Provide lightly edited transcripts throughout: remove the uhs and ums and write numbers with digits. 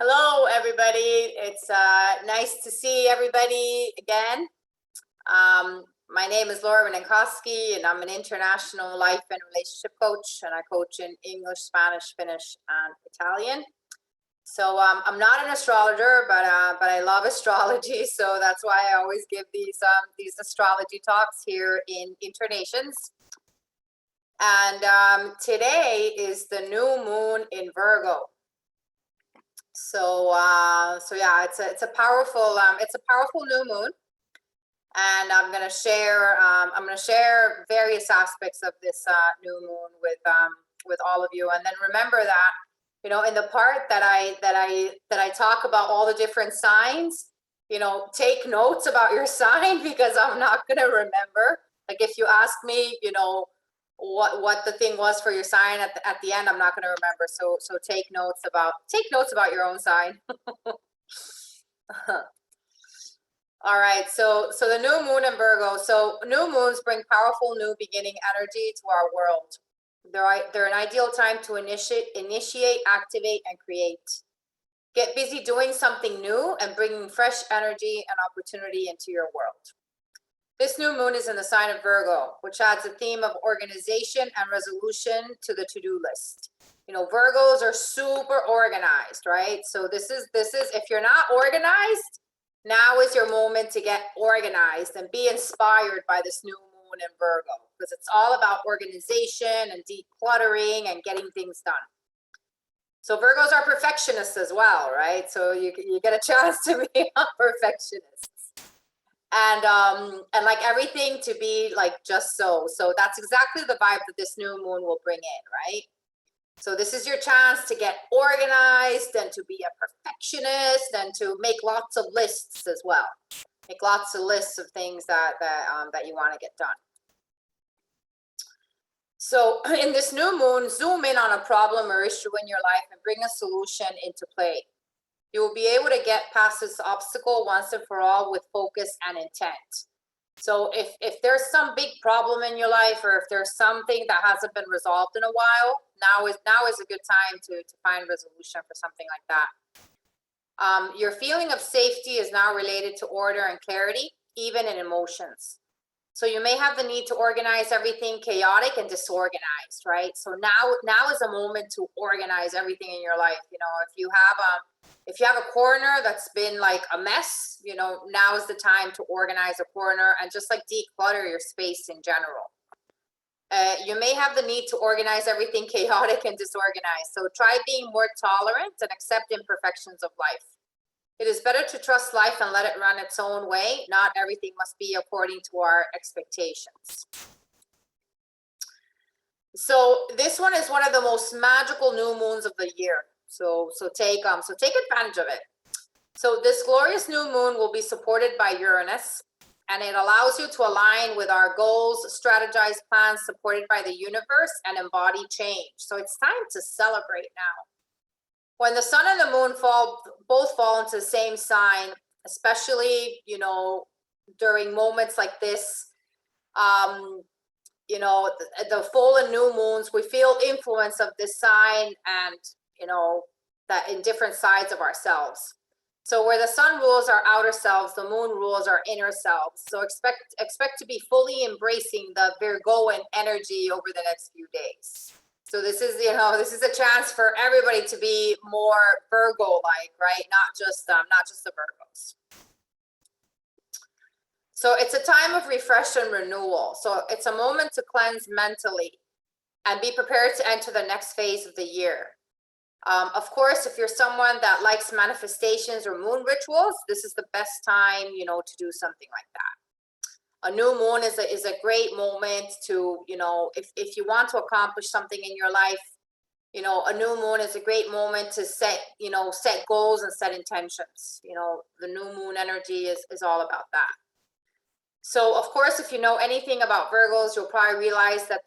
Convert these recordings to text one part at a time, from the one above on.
Hello, everybody. It's nice to see everybody again. My name is Laura Minkowski, and I'm an international life and relationship coach, and I coach in English, Spanish, Finnish, and Italian. So I'm not an astrologer, but I love astrology, so that's why I always give these astrology talks here in Internations. And today is the new moon in Virgo. So yeah, it's a powerful new moon, and I'm gonna share various aspects of this new moon with all of you. And then remember that, in the part that I talk about all the different signs, take notes about your sign, because I'm not gonna remember. Like, if you ask me, what the thing was for your sign at the end, I'm not going to remember. So take notes about your own sign. All right. So the new moon in Virgo. So new moons bring powerful new beginning energy to our world. They're an ideal time to initiate, activate, and create. Get busy doing something new and bringing fresh energy and opportunity into your world. This new moon is in the sign of Virgo, which adds a theme of organization and resolution to the to-do list. Virgos are super organized, right? So this is if you're not organized, now is your moment to get organized and be inspired by this new moon in Virgo, because it's all about organization and decluttering and getting things done. So Virgos are perfectionists as well, right? So you get a chance to be a perfectionist. And like everything to be like just so that's exactly the vibe that this new moon will bring in, right? So this is your chance to get organized and to be a perfectionist and to make lots of lists as well. Make lots of lists of things that you want to get done. So in this new moon, zoom in on a problem or issue in your life and bring a solution into play. You will be able to get past this obstacle once and for all with focus and intent. So if there's some big problem in your life, or if there's something that hasn't been resolved in a while, now is a good time to find resolution for something like that. Your feeling of safety is now related to order and clarity, even in emotions. So you may have the need to organize everything chaotic and disorganized, right? So now is a moment to organize everything in your life. If you have a corner that's been like a mess, now is the time to organize a corner and just like declutter your space in general. You may have the need to organize everything chaotic and disorganized. So try being more tolerant and accept imperfections of life. It is better to trust life and let it run its own way. Not everything must be according to our expectations. So this one is one of the most magical new moons of the year. So take advantage of it. So this glorious new moon will be supported by Uranus, and it allows you to align with our goals, strategize plans supported by the universe, and embody change. So it's time to celebrate now. When the sun and the moon both fall into the same sign, especially, during moments like this, the full and new moons, we feel influence of this sign and, that in different sides of ourselves. So where the sun rules our outer selves, the moon rules our inner selves. So expect to be fully embracing the Virgoan energy over the next few days. So this is a chance for everybody to be more Virgo-like, right? Not just the Virgos. So it's a time of refresh and renewal. So it's a moment to cleanse mentally and be prepared to enter the next phase of the year. Of course, if you're someone that likes manifestations or moon rituals, this is the best time, to do something like that. A new moon is a great moment to, if you want to accomplish something in your life, a new moon is a great moment to set goals and set intentions. The new moon energy is all about that. So of course, if you know anything about Virgos, you'll probably realize that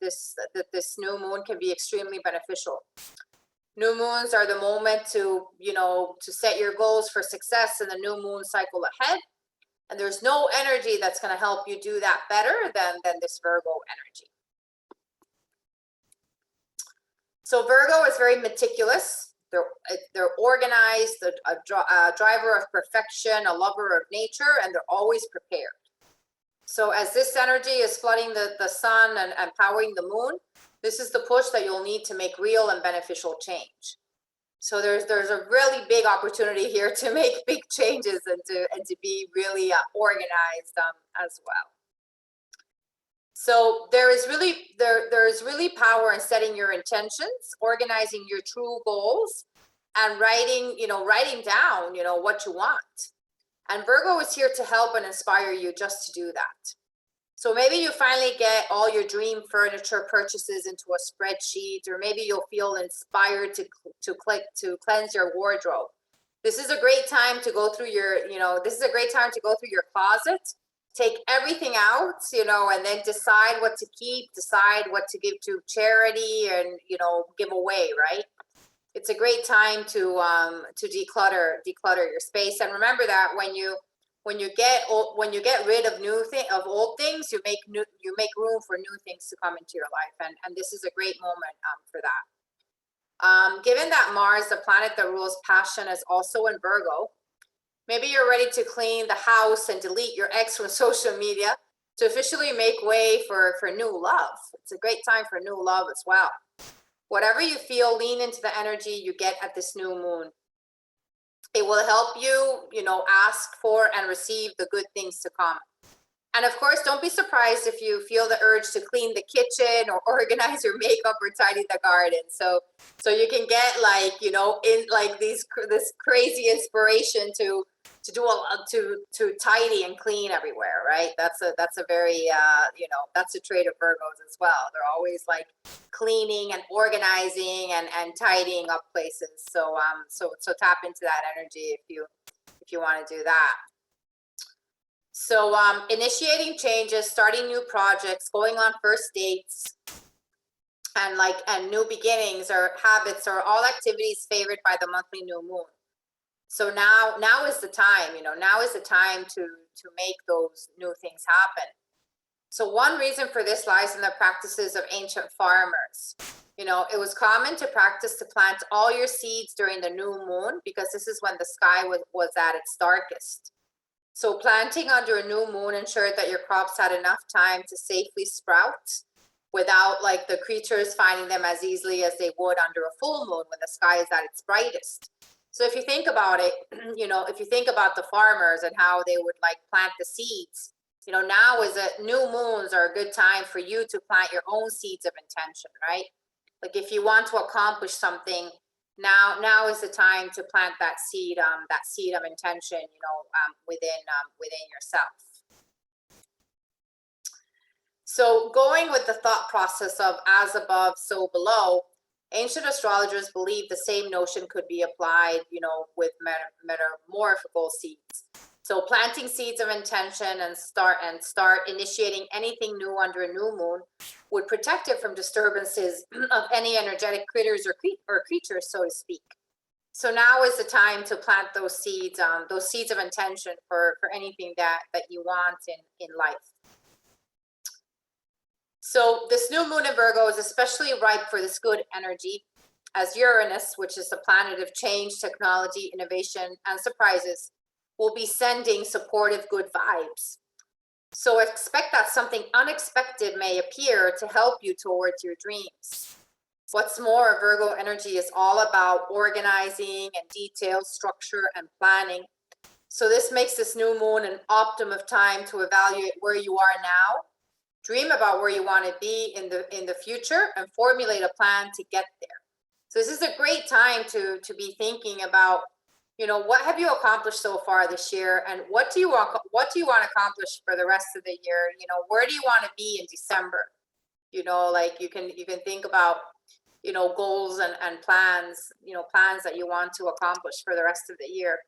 this new moon can be extremely beneficial. New moons are the moment to set your goals for success in the new moon cycle ahead. And there's no energy that's going to help you do that better than this Virgo energy. So Virgo is very meticulous, they're organized, a driver of perfection, a lover of nature, and they're always prepared. So as this energy is flooding the sun and powering the moon, this is the push that you'll need to make real and beneficial change. So there's a really big opportunity here to make big changes and to be really organized as well. So there is really power in setting your intentions, organizing your true goals, and writing down what you want. And Virgo is here to help and inspire you just to do that. So maybe you finally get all your dream furniture purchases into a spreadsheet, or maybe you'll feel inspired to cleanse your wardrobe. This is a great time to go through your closet, take everything out, and then decide what to keep, decide what to give to charity, and give away, right? It's a great time to declutter your space. And remember that when you get rid of old things, you make room for new things to come into your life, and this is a great moment for that. Given that Mars, the planet that rules passion, is also in Virgo, maybe you're ready to clean the house and delete your ex from social media to officially make way for new love. It's a great time for new love as well. Whatever you feel, lean into the energy you get at this new moon. It will help you, ask for and receive the good things to come. And of course, don't be surprised if you feel the urge to clean the kitchen or organize your makeup or tidy the garden. So you can get this crazy inspiration to tidy and clean everywhere, right? That's a very that's a trait of Virgos as well. They're always like cleaning and organizing and tidying up places. So tap into that energy if you want to do that. So initiating changes, starting new projects, going on first dates, and new beginnings or habits are all activities favored by the monthly new moon. So now is the time, now is the time to make those new things happen. So one reason for this lies in the practices of ancient farmers. It was common to practice to plant all your seeds during the new moon because this is when the sky was at its darkest. So planting under a new moon ensured that your crops had enough time to safely sprout without the creatures finding them as easily as they would under a full moon when the sky is at its brightest. So if you think about it, if you think about the farmers and how they would plant the seeds, now new moons are a good time for you to plant your own seeds of intention, right? If you want to accomplish something, now is the time to plant that seed of intention, within yourself. So going with the thought process of as above, so below, ancient astrologers believed the same notion could be applied, with metamorphical seeds. So planting seeds of intention and start initiating anything new under a new moon would protect it from disturbances of any energetic critters or creatures, so to speak. So now is the time to plant those seeds of intention for anything that you want in life. So this new moon in Virgo is especially ripe for this good energy, as Uranus, which is the planet of change, technology, innovation, and surprises, will be sending supportive good vibes. So expect that something unexpected may appear to help you towards your dreams. What's more, Virgo energy is all about organizing and detailed structure and planning. So this makes this new moon an optimum time to evaluate where you are now, dream about where you want to be in the future, and formulate a plan to get there. So this is a great time to be thinking about, what have you accomplished so far this year, and what do you want to accomplish for the rest of the year? Where do you want to be in December? You can think about, goals and plans, plans that you want to accomplish for the rest of the year.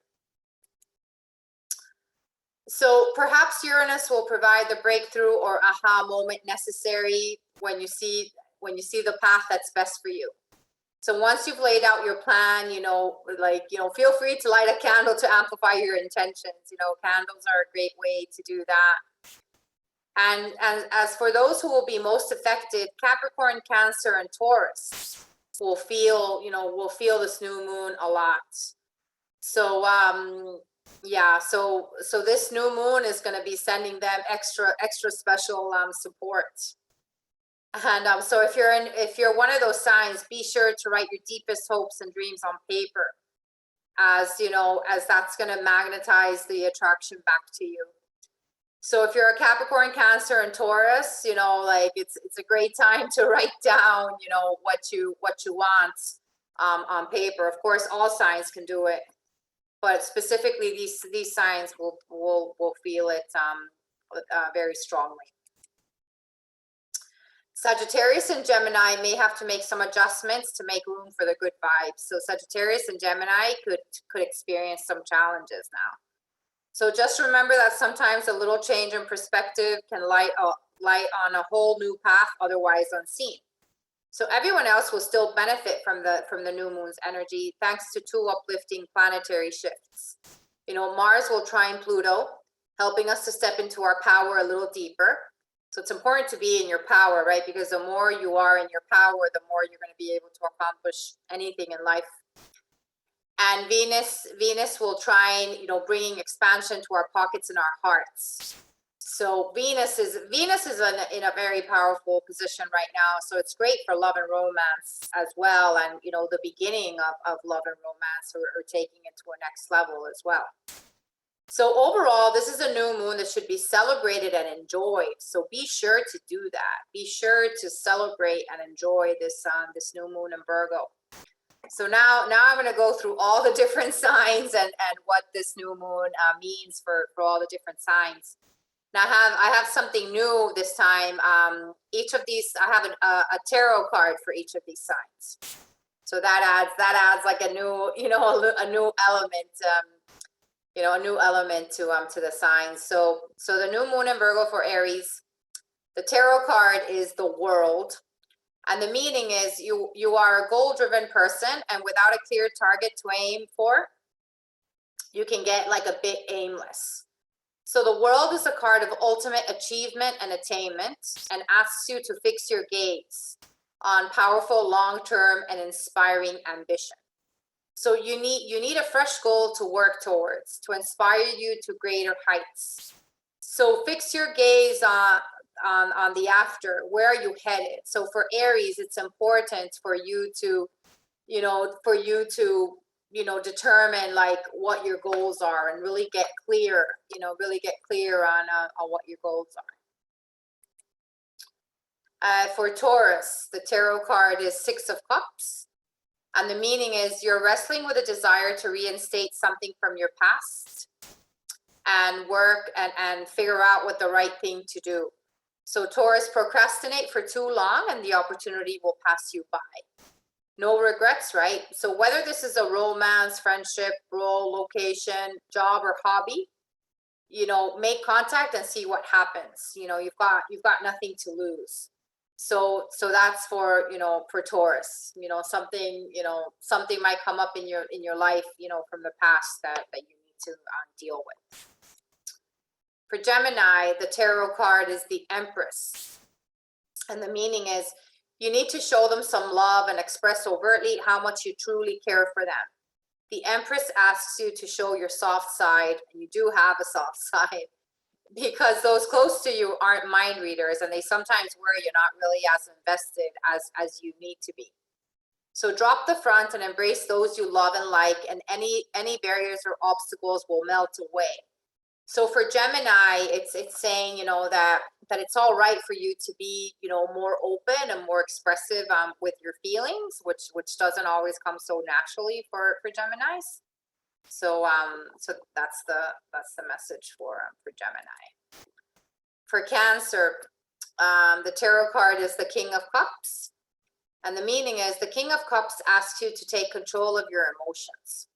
So perhaps Uranus will provide the breakthrough or aha moment necessary when you see the path that's best for you. So once you've laid out your plan, feel free to light a candle to amplify your intentions. Candles are a great way to do that. And as for those who will be most affected, Capricorn, Cancer, and Taurus, will feel, will feel this new moon a lot. So, yeah, so this new moon is going to be sending them extra special support. And so if you're one of those signs, be sure to write your deepest hopes and dreams on paper, as as that's going to magnetize the attraction back to you. So if you're a Capricorn, Cancer, and Taurus, like it's a great time to write down, what you want on paper. Of course, all signs can do it, but specifically these signs will feel it very strongly. Sagittarius and Gemini may have to make some adjustments to make room for the good vibes. So Sagittarius and Gemini could experience some challenges now. So just remember that sometimes a little change in perspective can light on a whole new path otherwise unseen. So everyone else will still benefit from the new moon's energy thanks to two uplifting planetary shifts. Mars will trine Pluto, helping us to step into our power a little deeper. So it's important to be in your power, right? Because the more you are in your power, the more you're going to be able to accomplish anything in life. And Venus will trine, bringing expansion to our pockets and our hearts. So Venus is in a very powerful position right now. So it's great for love and romance as well. And, the beginning of love and romance or taking it to a next level as well. So overall, this is a new moon that should be celebrated and enjoyed. So be sure to do that. Be sure to celebrate and enjoy this new moon in Virgo. So now I'm going to go through all the different signs and what this new moon means for all the different signs. Now I have something new this time. Each of these, I have a tarot card for each of these signs. So that adds like a new, a new element. A new element to the signs. So the new moon in Virgo for Aries, the tarot card is the World, and the meaning is you are a goal-driven person, and without a clear target to aim for, you can get like a bit aimless. So the World is a card of ultimate achievement and attainment, and asks you to fix your gaze on powerful, long-term, and inspiring ambition. So you need a fresh goal to work towards, to inspire you to greater heights. So fix your gaze on the after. Where are you headed? So for Aries, it's important for you to, determine like what your goals are and really get clear, on what your goals are. For Taurus, the tarot card is Six of Cups. And the meaning is you're wrestling with a desire to reinstate something from your past and work and figure out what the right thing to do. So Taurus, procrastinate for too long and the opportunity will pass you by. No regrets, right? So whether this is a romance, friendship, role, location, job, or hobby, make contact and see what happens. You've got nothing to lose. So that's for Taurus. Something might come up in your life, from the past that you need to deal with. For Gemini, the tarot card is the Empress, and the meaning is you need to show them some love and express overtly how much you truly care for them. The Empress asks you to show your soft side, and you do have a soft side, because those close to you aren't mind readers, and they sometimes worry you're not really as invested as you need to be. So drop the front and embrace those you love and like, and any barriers or obstacles will melt away. So for Gemini, it's saying, that it's all right for you to be, more open and more expressive with your feelings, which doesn't always come so naturally for Geminis. So that's the message for Gemini. For Cancer, the tarot card is the King of Cups, and the meaning is the King of Cups asks you to take control of your emotions.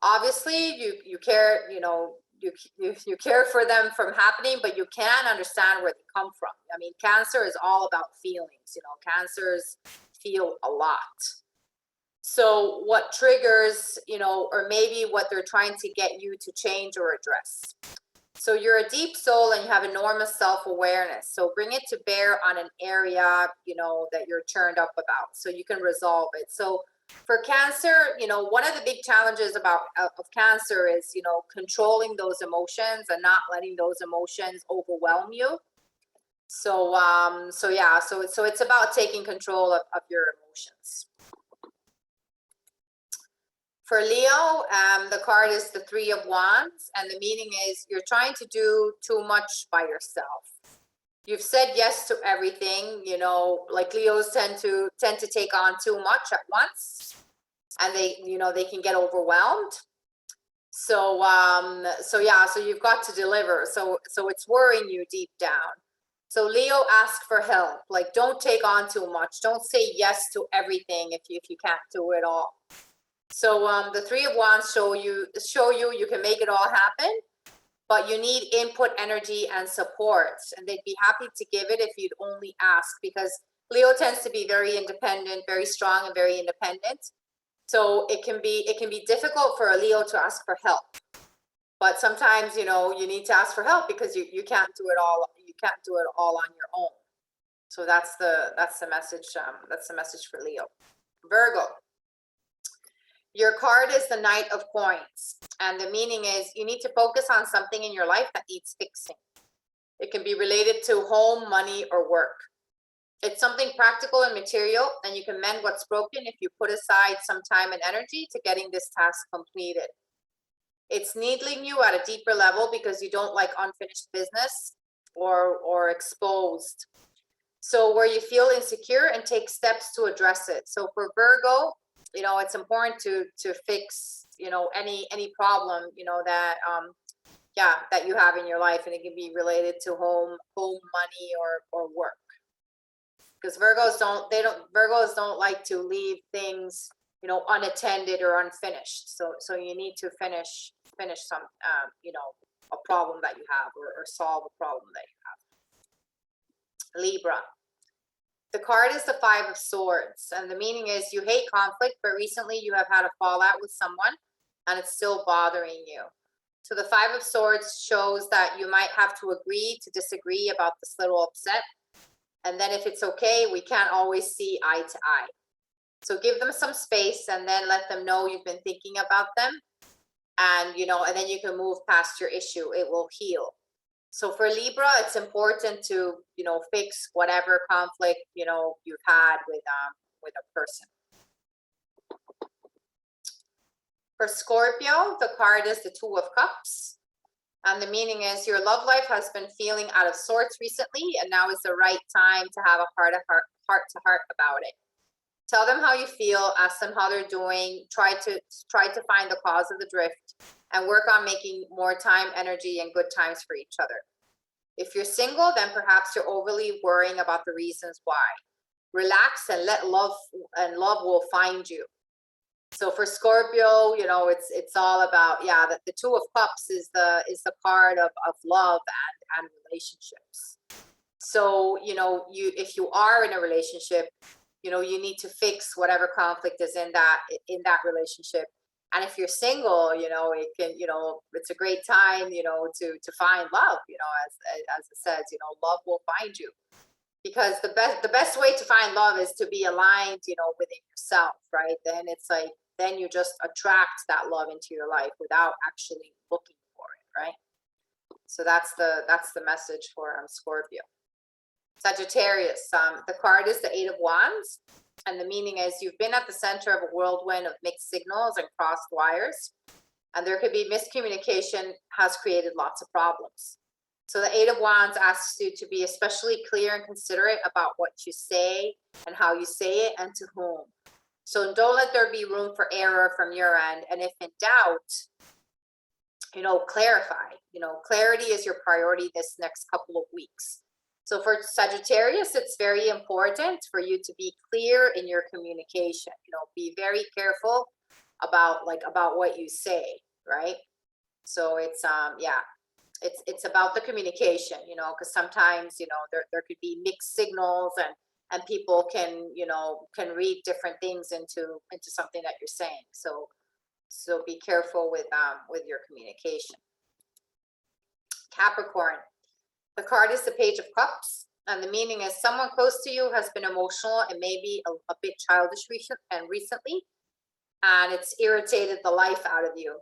Obviously, you care, you care for them from happening, but you can understand where they come from. I mean, Cancer is all about feelings. Cancers feel a lot. So what triggers, or maybe what they're trying to get you to change or address. So you're a deep soul and you have enormous self-awareness. So bring it to bear on an area, you know, that you're turned up about, so you can resolve it. So for Cancer, you know, one of the big challenges about of Cancer is, you know, controlling those emotions and not letting those emotions overwhelm you. So so it's about taking control of your emotions. For Leo, the card is the Three of Wands, and the meaning is you're trying to do too much by yourself. You've said yes to everything, you know, like Leos tend to take on too much at once, and they, you know, they can get overwhelmed. So so you've got to deliver. So it's worrying you deep down. So Leo, ask for help. Like, don't take on too much. Don't say yes to everything if you can't do it all. So the Three of Wands show you you can make it all happen, but you need input, energy, and support. And they'd be happy to give it if you'd only ask, because Leo tends to be very independent, very strong, and very independent. So it can be difficult for a Leo to ask for help. But sometimes, you know, you need to ask for help because you can't do it all. You can't do it all on your own. So that's the message. That's the message for Leo. Virgo. Your card is the Knight of Coins, and the meaning is you need to focus on something in your life that needs fixing. It can be related to home, money, or work. It's something practical and material, and you can mend what's broken if you put aside some time and energy to getting this task completed. It's needling you at a deeper level because you don't like unfinished business or exposed. So where you feel insecure, and take steps to address it. So for Virgo, you know, it's important to fix, you know, any problem, you know, that that you have in your life, and it can be related to home, money, or work. Because Virgos don't like to leave things, you know, unattended or unfinished. So you need to finish some you know, a problem that you have, or solve a problem that you have. Libra. The card is the Five of Swords, and the meaning is you hate conflict, but recently you have had a fallout with someone and it's still bothering you. So the Five of Swords shows that you might have to agree to disagree about this little upset. And then if it's okay, we can't always see eye to eye. So give them some space, and then let them know you've been thinking about them. And, you know, and then you can move past your issue. It will heal. So for Libra, it's important to, you know, fix whatever conflict, you know, you've had with a person. For Scorpio, the card is the Two of Cups. And the meaning is your love life has been feeling out of sorts recently, and now is the right time to have a heart to heart about it. Tell them how you feel, ask them how they're doing, try to find the cause of the drift, and work on making more time, energy, and good times for each other. If you're single, then perhaps you're overly worrying about the reasons why. Relax and let love will find you. So for Scorpio, you know, it's all about, the Two of Cups is the card of love and relationships. So, you know, if you are in a relationship, you know, you need to fix whatever conflict is in that relationship. And if you're single, you know, it's a great time, you know, to find love, you know, as it says, you know, love will find you. Because the best way to find love is to be aligned, you know, within yourself, right? Then it's like, then you just attract that love into your life without actually looking for it, right? So that's the message for Scorpio. Sagittarius, the card is the Eight of Wands, and the meaning is you've been at the center of a whirlwind of mixed signals and crossed wires, and there could be miscommunication has created lots of problems. So the Eight of Wands asks you to be especially clear and considerate about what you say and how you say it and to whom. So don't let there be room for error from your end, and if in doubt, you know, clarify. You know, clarity is your priority this next couple of weeks. So for Sagittarius, it's very important for you to be clear in your communication. You know, be very careful about what you say, right? So it's it's about the communication, you know, because sometimes, you know, there could be mixed signals, and people can, you know, can read different things into something that you're saying. So be careful with your communication. Capricorn. The card is the Page of Cups, and the meaning is someone close to you has been emotional and maybe a bit childish recently, and it's irritated the life out of you.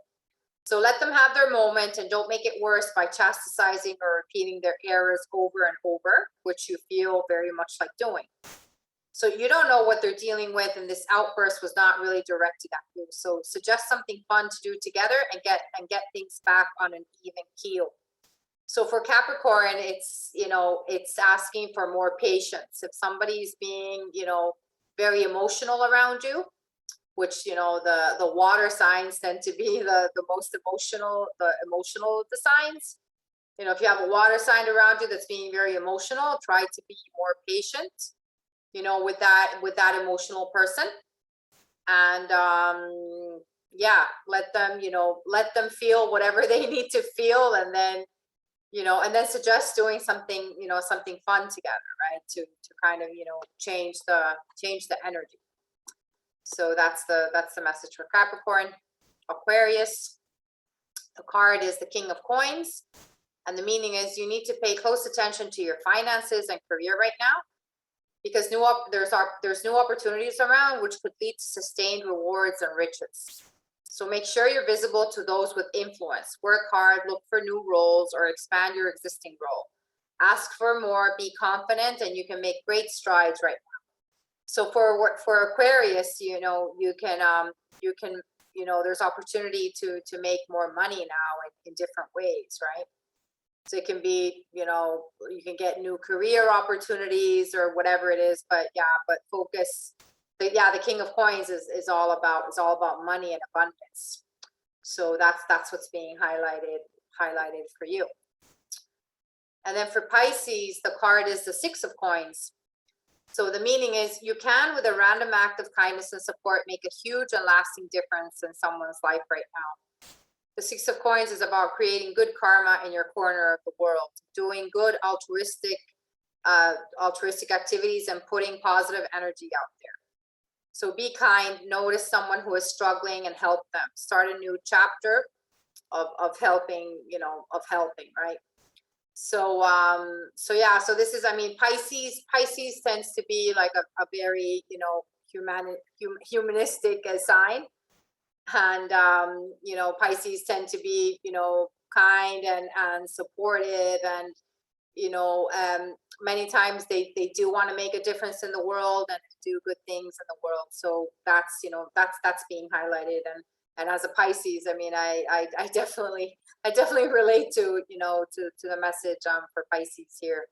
So let them have their moment and don't make it worse by chastising or repeating their errors over and over, which you feel very much like doing. So you don't know what they're dealing with, and this outburst was not really directed at you. So suggest something fun to do together and get things back on an even keel. So for Capricorn, it's, you know, it's asking for more patience. If somebody's being, you know, very emotional around you, which, you know, the water signs tend to be the most emotional, the signs. You know, if you have a water sign around you that's being very emotional, try to be more patient, you know, with that emotional person. And yeah, let them, you know, let them feel whatever they need to feel, and then, you know, and then suggest doing something, you know, something fun together, right? To kind of, you know, change the energy. So that's the message for Capricorn. Aquarius, the card is the King of Coins, and the meaning is you need to pay close attention to your finances and career right now, because there's new opportunities around which could lead to sustained rewards and riches. So make sure you're visible to those with influence. Work hard, look for new roles, or expand your existing role. Ask for more, be confident, and you can make great strides right now. So for Aquarius, you know, you can, you know, there's opportunity to make more money now in different ways, right? So it can be, you know, you can get new career opportunities or whatever it is, but yeah, but focus. But yeah, the King of Coins is all about money and abundance. So that's what's being highlighted for you. And then for Pisces, the card is the Six of Coins. So the meaning is you can, with a random act of kindness and support, make a huge and lasting difference in someone's life right now. The Six of Coins is about creating good karma in your corner of the world, doing good altruistic activities and putting positive energy out there. So be kind, notice someone who is struggling and help them. Start a new chapter of helping, you know, right? So yeah, so this is, I mean, Pisces tends to be like a very, you know, humanistic sign. And you know, Pisces tend to be, you know, kind and supportive, and, you know, many times they do want to make a difference in the world and do good things in the world. So that's, you know, that's being highlighted. And as a Pisces, I mean, I definitely relate to, you know, to the message for Pisces here.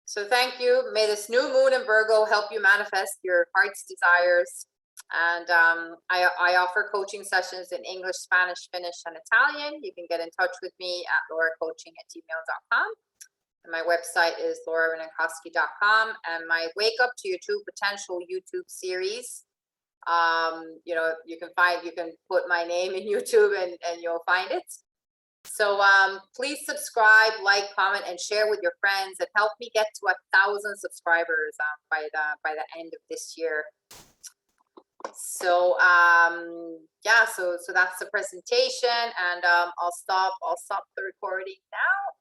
So thank you. May this new moon in Virgo help you manifest your heart's desires. And I offer coaching sessions in English, Spanish, Finnish, and Italian. You can get in touch with me at lauracoaching@gmail.com. And my website is laurarenenkoski.com. And my Wake Up to Your True Potential YouTube series. You know, you can put my name in YouTube and you'll find it. So please subscribe, like, comment, and share with your friends, and help me get to 1,000 subscribers by the end of this year. So yeah, so that's the presentation, and I'll stop the recording now.